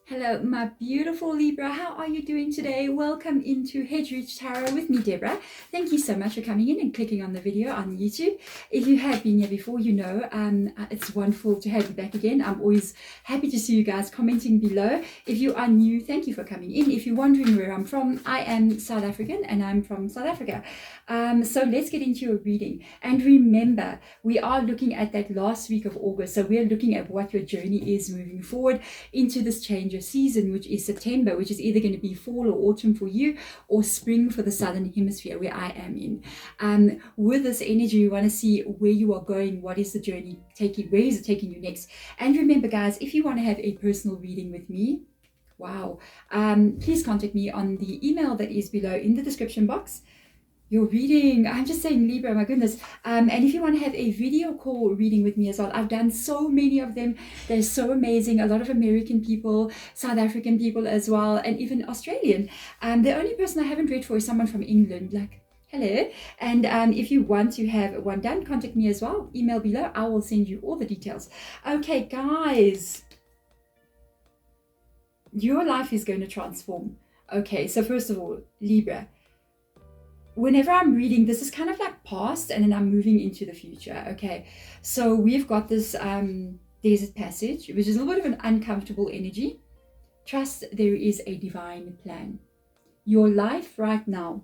Hello, my beautiful Libra. How are you doing today? Welcome into Hedgeridge Tarot with me, Deborah. Thank you so much for coming in and clicking on the video on YouTube. If you have been here before, you know it's wonderful to have you back again. I'm always happy to see you guys commenting below. If you are new, thank you for coming in. If you're wondering where I'm from, I am South African and I'm from South Africa. So let's get into your reading. And remember, we are looking at that last week of August. So we're looking at what your journey is moving forward into this change of season, which is September, which is either going to be fall or autumn for you, or spring for the southern hemisphere where I am in. With this energy, we want to see where you are going. What is the journey taking? Where is it taking you next? And remember, guys, if you want to have a personal reading with me, wow, please contact me on the email that is below in the description box. Your reading, I'm just saying Libra, my goodness. And if you want to have a video call reading with me as well, I've done so many of them. They're so amazing. A lot of American people, South African people as well, and even Australian. The only person I haven't read for is someone from England, like, hello. And if you want to have one done, contact me as well. Email below. I will send you all the details. Okay, guys. Your life is going to transform. Okay, so first of all, Libra. Whenever I'm reading, this is kind of like past and then I'm moving into the future. Okay, so we've got this desert passage, which is a little bit of an uncomfortable energy. Trust there is a divine plan. Your life right now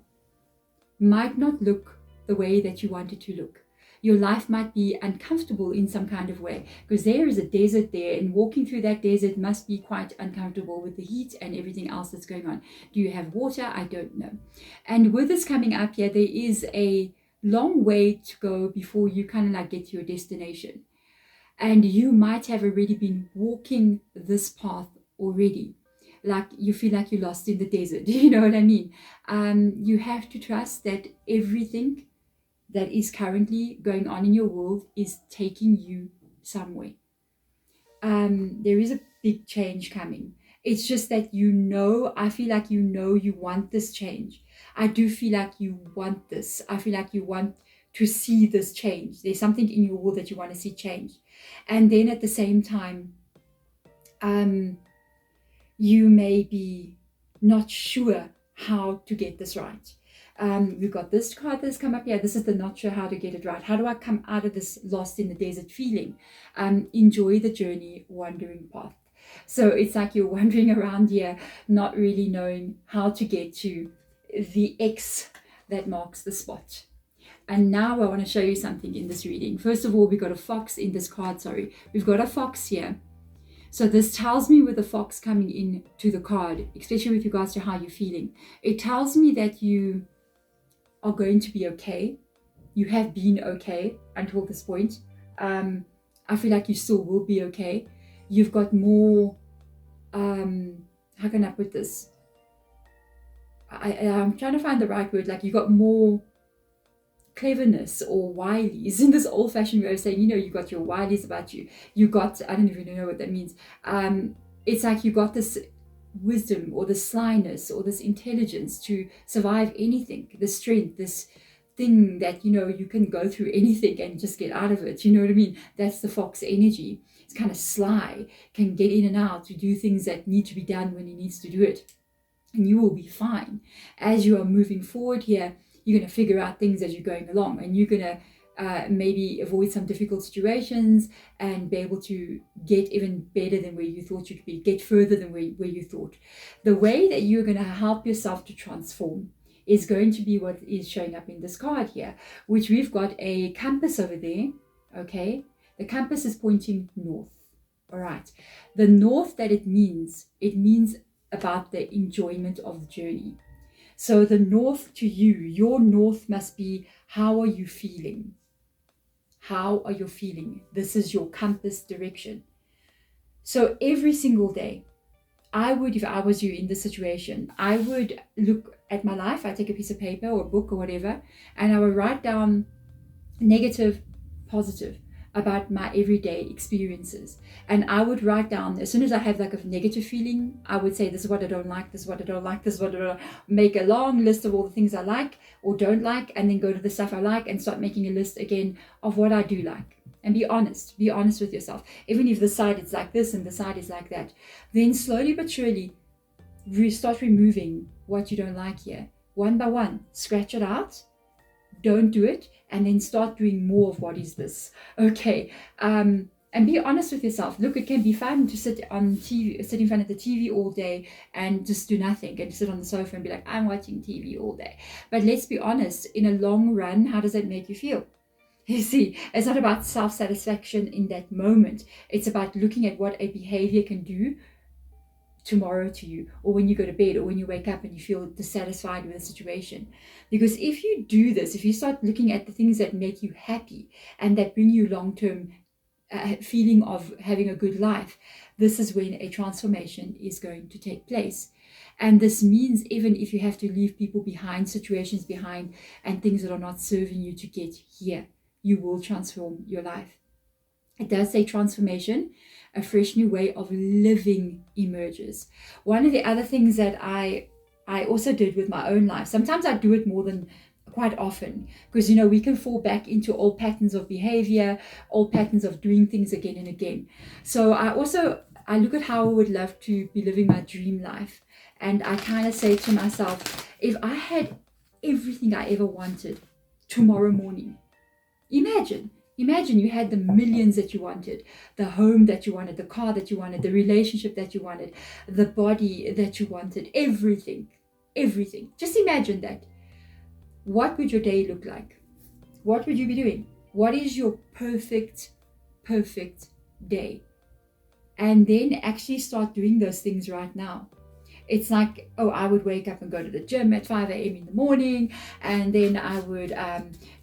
might not look the way that you want it to look. Your life might be uncomfortable in some kind of way because there is a desert there, and walking through that desert must be quite uncomfortable with the heat and everything else that's going on. Do you have water? I don't know. And with this coming up here, there is a long way to go before you kind of like get to your destination. And you might have already been walking this path already. Like you feel like you're lost in the desert. You know what I mean? You have to trust that everything that is currently going on in your world is taking you somewhere. There is a big change coming. It's just that I feel like you want this change. I do feel like you want this. I feel like you want to see this change. There's something in your world that you want to see change. And then at the same time, you may be not sure how to get this right. We've got this card that's come up here. This is the not sure how to get it right. How do I come out of this lost in the desert feeling? Enjoy the journey, wandering path. So it's like you're wandering around here, not really knowing how to get to the X that marks the spot. And now I want to show you something in this reading. First of all, we've got a fox in this card, We've got a fox here. So this tells me with the fox coming in to the card, especially with regards to how you're feeling. It tells me that you are going to be okay. You have been okay until this point. I feel like you still will be okay. You've got more, how can I put this? I'm trying to find the right word. Like you got more cleverness or wilies in this old-fashioned way of saying, you got your wilies about you. You got, I don't even know what that means. It's like you got this wisdom or this slyness or this intelligence to survive anything, the strength, this thing that you can go through anything and just get out of it. You know what I mean? That's the fox energy. It's kind of sly, can get in and out to do things that need to be done when he needs to do it, and you will be fine. As you are moving forward here, you're going to figure out things as you're going along, and you're going to maybe avoid some difficult situations and be able to get even better than where you thought you could be, get further than where you thought. The way that you're going to help yourself to transform is going to be what is showing up in this card here, which we've got a compass over there. Okay, the compass is pointing north. All right, the north that it means about the enjoyment of the journey. So the north to you, your north must be, how are you feeling? How are you feeling? This is your compass direction. So every single day, if I was you in this situation, I would look at my life. I take a piece of paper or a book or whatever, and I would write down negative, positive about my everyday experiences. And I would write down, as soon as I have like a negative feeling, I would say, this is what I don't like, this is what I don't like, this is what I don't like. Make a long list of all the things I like or don't like, and then go to the stuff I like and start making a list again of what I do like. and be honest with yourself. Even if the side is like this and the side is like that, then slowly but surely start removing what you don't like here, one by one. Scratch it out, don't do it, and then start doing more of what is this. Okay. And be honest with yourself. Look, it can be fun to sit in front of the TV all day and just do nothing, and sit on the sofa and be like, I'm watching TV all day. But let's be honest, in a long run, how does that make you feel? You see, it's not about self-satisfaction in that moment. It's about looking at what a behavior can do tomorrow to you, or when you go to bed, or when you wake up and you feel dissatisfied with the situation. Because if you do this, if you start looking at the things that make you happy and that bring you long-term feeling of having a good life, this is when a transformation is going to take place. And this means even if you have to leave people behind, situations behind, and things that are not serving you to get here, you will transform your life. It does say transformation, a fresh new way of living emerges. One of the other things that I also did with my own life, sometimes I do it more than quite often, because we can fall back into old patterns of behavior, old patterns of doing things again and again. So I look at how I would love to be living my dream life, and I kind of say to myself, if I had everything I ever wanted tomorrow morning, imagine you had the millions that you wanted, the home that you wanted, the car that you wanted, the relationship that you wanted, the body that you wanted, everything. Just imagine that. What would your day look like? What would you be doing? What is your perfect day? And then actually start doing those things right now. It's like, I would wake up and go to the gym at 5 a.m. in the morning, and then I would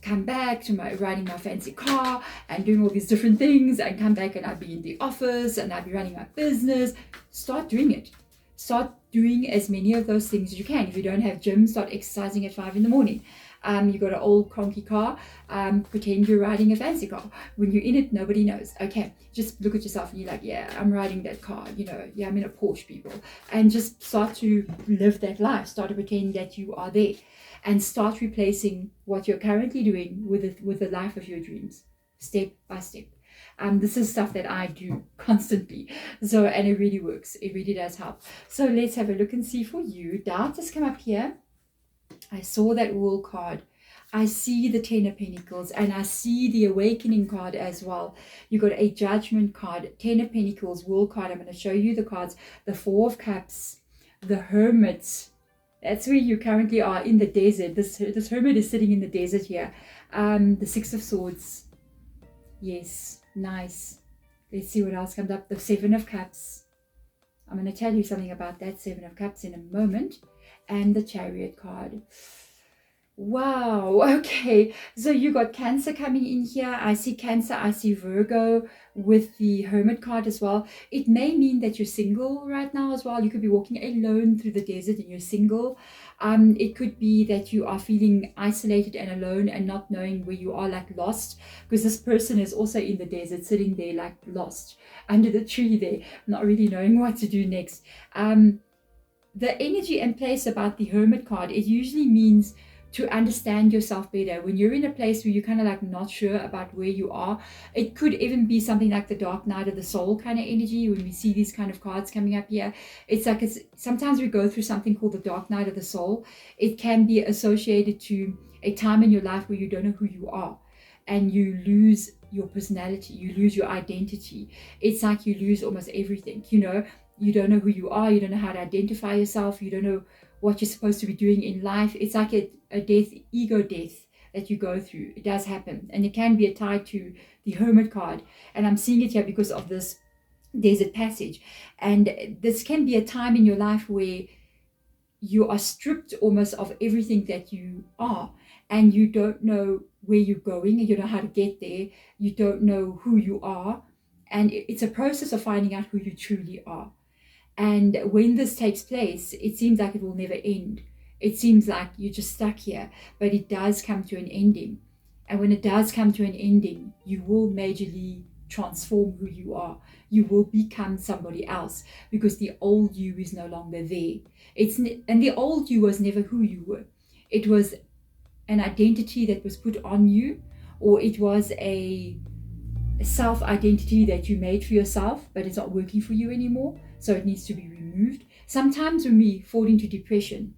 come back to riding my fancy car and doing all these different things, and come back and I'd be in the office and I'd be running my business. Start doing it. Start doing as many of those things as you can. If you don't have gym, start exercising at 5 in the morning. You got an old conky car, pretend you're riding a fancy car. When you're in it, nobody knows. Okay, just look at yourself and you're like, yeah, I'm riding that car, yeah, I'm in a Porsche, people. And just start to live that life. Start to pretend that you are there, and start replacing what you're currently doing with the life of your dreams, step by step. This is stuff that I do constantly. So, and it really works. It really does help. So let's have a look and see for you. Doubt has come up here. I saw that World card. I see the 10 of Pentacles, and I see the Awakening card as well. You got a Judgment card, 10 of Pentacles, World card. I'm going to show you the cards. The 4 of Cups, the Hermit. That's where you currently are, in the desert. This Hermit is sitting in the desert here. The 6 of Swords. Yes, nice. Let's see what else comes up. The 7 of Cups. I'm going to tell you something about that 7 of Cups in a moment. And the Chariot card. Wow, okay. So you got Cancer coming in here. I see Cancer, I see Virgo with the Hermit card as well. It may mean that you're single right now as well. You could be walking alone through the desert and you're single. It could be that you are feeling isolated and alone and not knowing where you are, like lost, because this person is also in the desert, sitting there like lost under the tree there, not really knowing what to do next. The energy and place about the Hermit card, it usually means to understand yourself better. When you're in a place where you're kind of like not sure about where you are, it could even be something like the Dark Night of the Soul kind of energy. When we see these kind of cards coming up here, it's like sometimes we go through something called the Dark Night of the Soul. It can be associated to a time in your life where you don't know who you are, and you lose your personality, you lose your identity. It's like you lose almost everything, You don't know who you are. You don't know how to identify yourself. You don't know what you're supposed to be doing in life. It's like a death, ego death that you go through. It does happen. And it can be tied to the Hermit card. And I'm seeing it here because of this desert passage. And this can be a time in your life where you are stripped almost of everything that you are. And you don't know where you're going. And you don't know how to get there. You don't know who you are. And it's a process of finding out who you truly are. And when this takes place, it seems like it will never end. It seems like you're just stuck here, but it does come to an ending. And when it does come to an ending, you will majorly transform who you are. You will become somebody else, because the old you is no longer there. And the old you was never who you were. It was an identity that was put on you, or it was self-identity that you made for yourself, but it's not working for you anymore, so it needs to be removed. Sometimes when we fall into depression,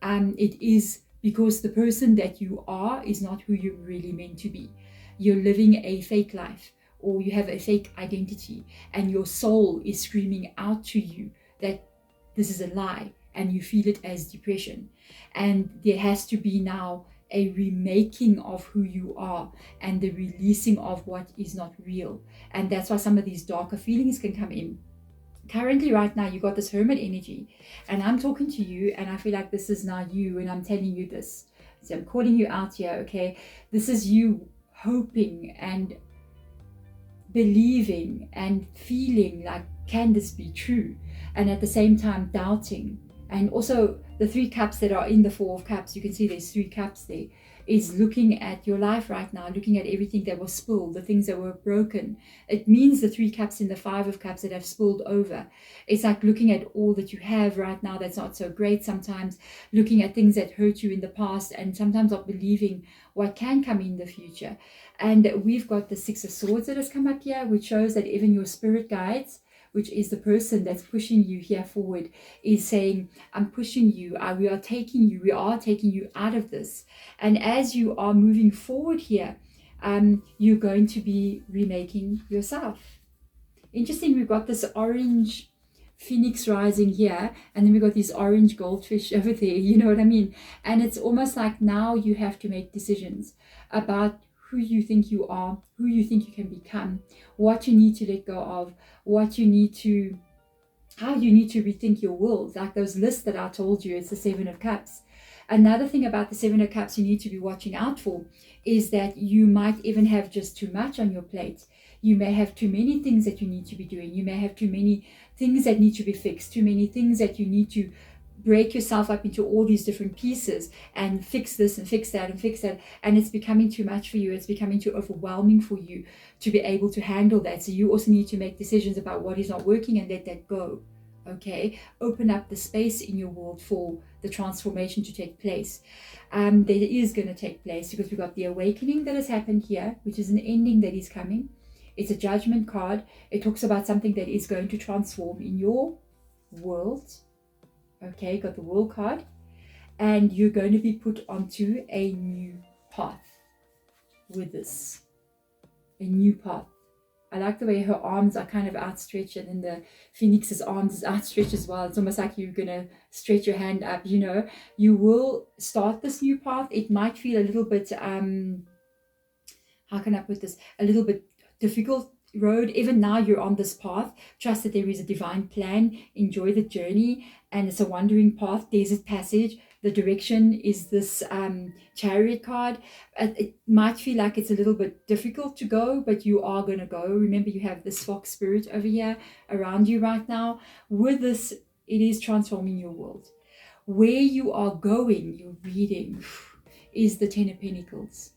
it is because the person that you are is not who you're really meant to be. You're living a fake life, or you have a fake identity, and your soul is screaming out to you that this is a lie, and you feel it as depression. And there has to be now a remaking of who you are and the releasing of what is not real. And that's why some of these darker feelings can come in. Currently, right now, you got this hermit energy, and I'm talking to you, and I feel like this is now you, and I'm telling you this. So I'm calling you out here, okay? This is you hoping and believing and feeling like, can this be true? And at the same time, doubting. And also the 3 cups that are in the 4 of cups, you can see there's 3 cups there, is looking at your life right now, looking at everything that was spilled, the things that were broken. It means the 3 cups in the 5 of cups that have spilled over. It's like looking at all that you have right now that's not so great sometimes, looking at things that hurt you in the past, and sometimes not believing what can come in the future. And we've got the 6 of Swords that has come up here, which shows that even your spirit guides, which is the person that's pushing you here forward, is saying, I'm pushing you, we are taking you out of this. And as you are moving forward here, you're going to be remaking yourself. Interesting, we've got this orange phoenix rising here, and then we've got these orange goldfish over there, you know what I mean? And it's almost like now you have to make decisions about who you think you are, who you think you can become, what you need to let go of, what you need to, how you need to rethink your world. Like those lists that I told you, it's the 7 of Cups. Another thing about the 7 of Cups you need to be watching out for is that you might even have just too much on your plate. You may have too many things that you need to be doing. You may have too many things that need to be fixed, too many things that you need to break yourself up into all these different pieces and fix this and fix that and fix that, and it's becoming too much for you. It's becoming too overwhelming for you to be able to handle that. So you also need to make decisions about what is not working and let that go. Okay, open up the space in your world for the transformation to take place. That is going to take place because we've got the awakening that has happened here, which is an ending that is coming. It's a judgment card. It talks about something that is going to transform in your world. Okay, got the World card, and you're going to be put onto a new path with this, a new path. I like the way her arms are kind of outstretched, and then the Phoenix's arms is outstretched as well. It's almost like you're going to stretch your hand up, you know. You will start this new path. It might feel a little bit, how can I put this, a little bit difficult road. Even now you're on this path. Trust that there is a divine plan. Enjoy the journey, and it's a wandering path, desert passage. The direction is this Chariot card. It might feel like it's a little bit difficult to go, but you are going to go. Remember, you have this fox spirit over here around you right now. With this, it is transforming your world. Where you are going, you're reading, is the 10 of Pentacles.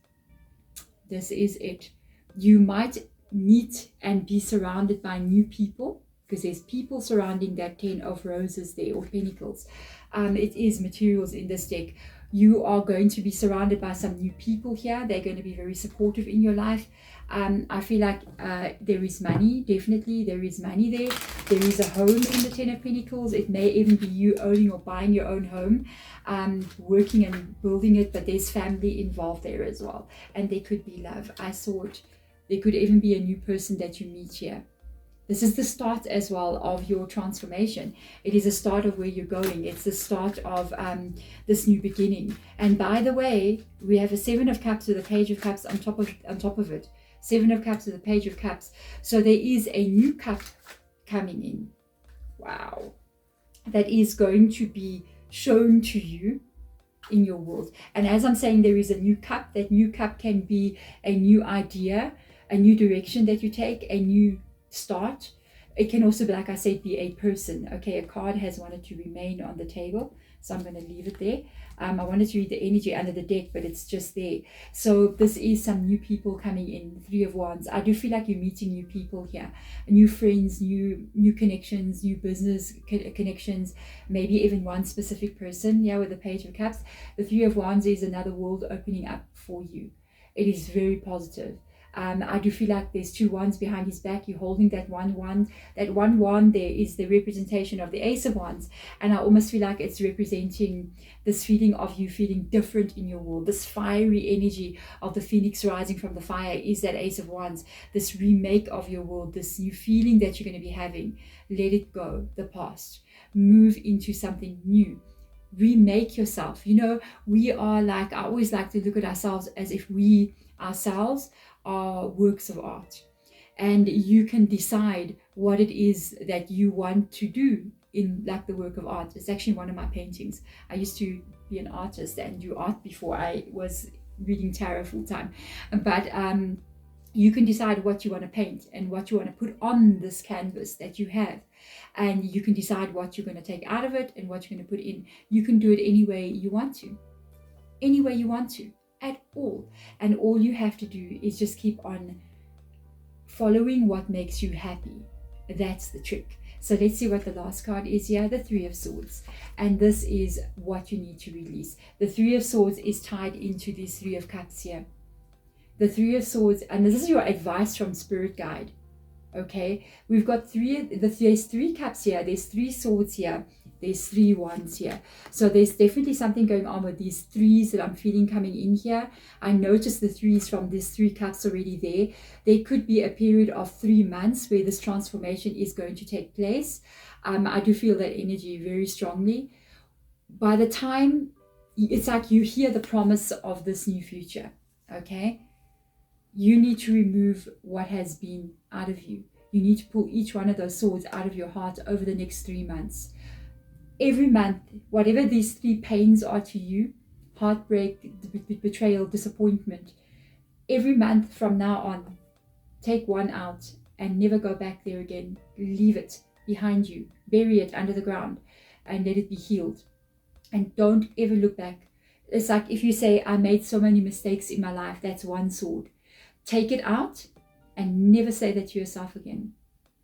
This is it. You might meet and be surrounded by new people, because there's people surrounding that 10 of roses there, or pentacles. It is materials in this deck. You are going to be surrounded by some new people here. They're going to be very supportive in your life. I feel like there is money. Definitely there is money there. There is a home in the 10 of Pentacles. It may even be you owning or buying your own home, working and building it, but there's family involved there as well. And there could be love. I saw it. There could even be a new person that you meet here. This is the start as well of your transformation. It is a start of where you're going. It's the start of this new beginning. And by the way, we have a 7 of Cups with a Page of Cups on top of it. 7 of Cups with a Page of Cups. So there is a new cup coming in. Wow. That is going to be shown to you in your world. And as I'm saying, there is a new cup. That new cup can be a new idea, a new direction that you take, a new start. It can also be, like I said, be a person. Okay, a card has wanted to remain on the table, so I'm going to leave it there. I wanted to read the energy under the deck, but it's just there. So this is some new people coming in. 3 of Wands. I do feel like you're meeting new people here, new friends, new connections, new business connections, maybe even one specific person. Yeah, with the Page of Cups. The 3 of Wands is another world opening up for you. It is very positive. I do feel like there's 2 wands behind his back. You're holding that one wand. That one wand there is the representation of the Ace of Wands. And I almost feel like it's representing this feeling of you feeling different in your world. This fiery energy of the phoenix rising from the fire is that Ace of Wands. This remake of your world, this new feeling that you're going to be having. Let it go, the past. Move into something new. Remake yourself. You know, we are like, I always like to look at ourselves as if we ourselves are works of art, and you can decide what it is that you want to do in like the work of art. It's actually one of my paintings. I used to be an artist and do art before I was reading tarot full time, but you can decide what you want to paint and what you want to put on this canvas that you have, and you can decide what you're going to take out of it and what you're going to put in. You can do it any way you want to, any way you want to at all. And all you have to do is just keep on following what makes you happy. That's the trick. So let's see what the last card is here, the Three of Swords. And this is what you need to release. The Three of Swords is tied into this Three of Cups here. The Three of Swords, and this is your advice from Spirit Guide. Okay, we've got there's 3 cups here, there's 3 swords here, there's 3 wands here. So there's definitely something going on with these 3s that I'm feeling coming in here. I noticed the 3s from these 3 cups already there. There could be a period of 3 months where this transformation is going to take place. I do feel that energy very strongly. By the time, it's like you hear the promise of this new future, okay? You need to remove what has been out of you. You need to pull each one of those swords out of your heart over the next 3 months. Every month, whatever these 3 pains are to you, heartbreak, betrayal, disappointment, every month from now on, take one out and never go back there again. Leave it behind you. Bury it under the ground and let it be healed. And don't ever look back. It's like if you say, I made so many mistakes in my life, that's one sword. Take it out and never say that to yourself again.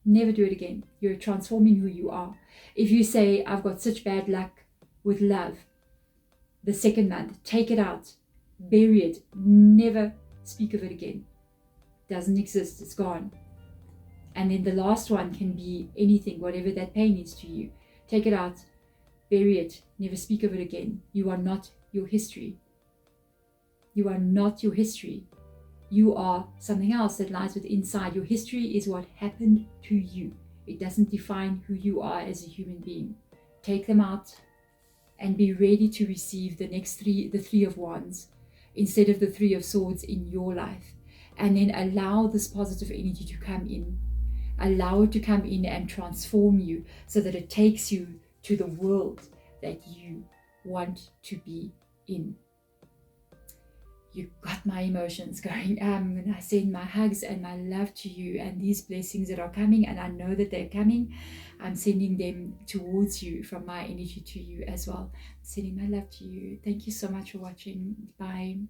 Never do it again. You're transforming who you are. If you say, I've got such bad luck with love, the second month, take it out, bury it, never speak of it again. Doesn't exist, it's gone. And then the last one can be anything, whatever that pain is to you. Take it out, bury it, never speak of it again. You are not your history. You are not your history. You are something else that lies within inside. Your history is what happened to you. It doesn't define who you are as a human being. Take them out and be ready to receive the next 3, the 3 of Wands, instead of the 3 of Swords in your life. And then allow this positive energy to come in. Allow it to come in and transform you so that it takes you to the world that you want to be in. You got my emotions going. And I send my hugs and my love to you, and these blessings that are coming, and I know that they're coming. I'm sending them towards you from my energy to you as well. Sending my love to you. Thank you so much for watching. Bye.